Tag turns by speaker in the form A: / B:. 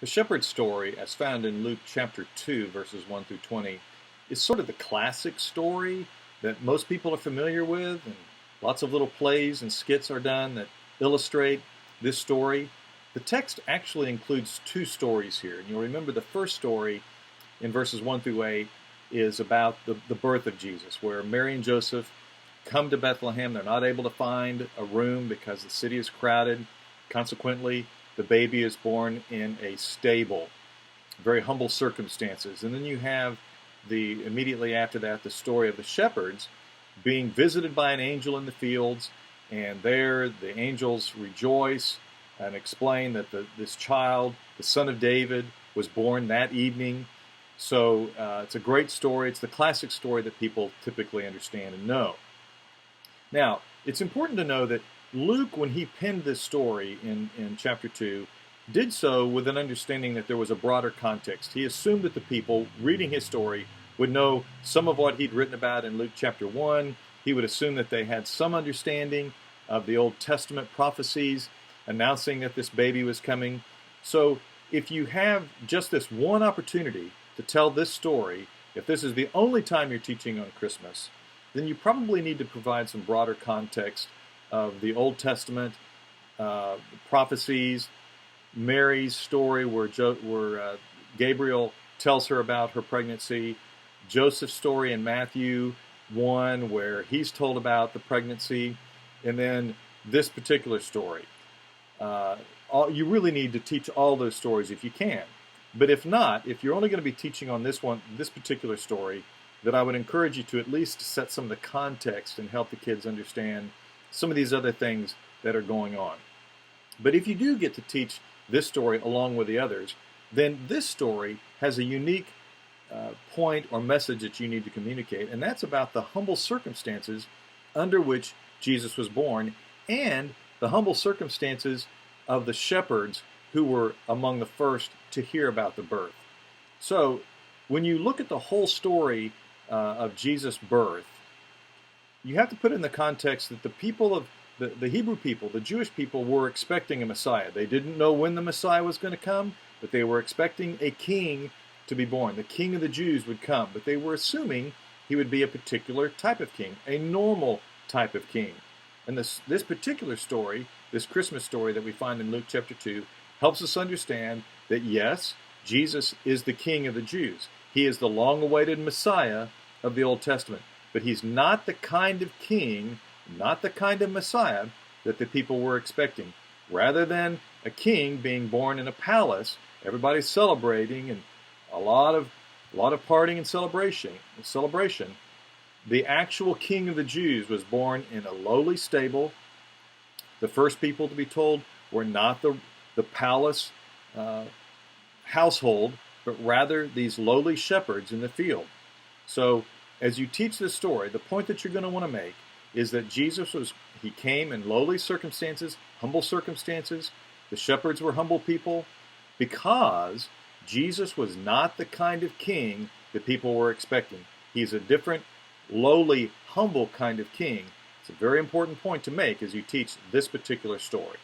A: The shepherd's story, as found in Luke chapter 2, verses 1 through 20, is sort of the classic story that most people are familiar with, and lots of little plays and skits are done that illustrate this story. The text actually includes two stories here, and you'll remember the first story in verses 1 through 8 is about the birth of Jesus, where Mary and Joseph come to Bethlehem. They're not able to find a room because the city is crowded. Consequently, the baby is born in a stable, very humble circumstances. And then you have immediately after that, the story of the shepherds being visited by an angel in the fields, and there the angels rejoice and explain that this child, the son of David, was born that evening. So it's a great story. It's the classic story that people typically understand and know. Now, it's important to know that Luke, when he penned this story in chapter 2, did so with an understanding that there was a broader context. He assumed that the people reading his story would know some of what he'd written about in Luke chapter 1. He would assume that they had some understanding of the Old Testament prophecies announcing that this baby was coming. So if you have just this one opportunity to tell this story, if this is the only time you're teaching on Christmas, then you probably need to provide some broader context of the Old Testament prophecies, Mary's story where Gabriel tells her about her pregnancy, Joseph's story in Matthew 1 where he's told about the pregnancy, and then this particular story. You really need to teach all those stories if you can. But if not, if you're only going to be teaching on this particular story, then I would encourage you to at least set some of the context and help the kids understand some of these other things that are going on. But if you do get to teach this story along with the others, then this story has a unique point or message that you need to communicate, and that's about the humble circumstances under which Jesus was born and the humble circumstances of the shepherds who were among the first to hear about the birth. So when you look at the whole story of Jesus' birth, you have to put in the context that the people of the Hebrew people, the Jewish people, were expecting a Messiah. They didn't know when the Messiah was going to come, but they were expecting a king to be born. The king of the Jews would come, but they were assuming he would be a particular type of king, a normal type of king. And this particular story, this Christmas story that we find in Luke chapter 2, helps us understand that yes, Jesus is the king of the Jews. He is the long-awaited Messiah of the Old Testament. But he's not the kind of king, not the kind of Messiah that the people were expecting. Rather than a king being born in a palace, everybody's celebrating and a lot of partying and celebration. The actual king of the Jews was born in a lowly stable. The first people to be told were not the palace household, but rather these lowly shepherds in the field. So as you teach this story, the point that you're going to want to make is that he came in lowly circumstances, humble circumstances. The shepherds were humble people because Jesus was not the kind of king that people were expecting. He's a different, lowly, humble kind of king. It's a very important point to make as you teach this particular story.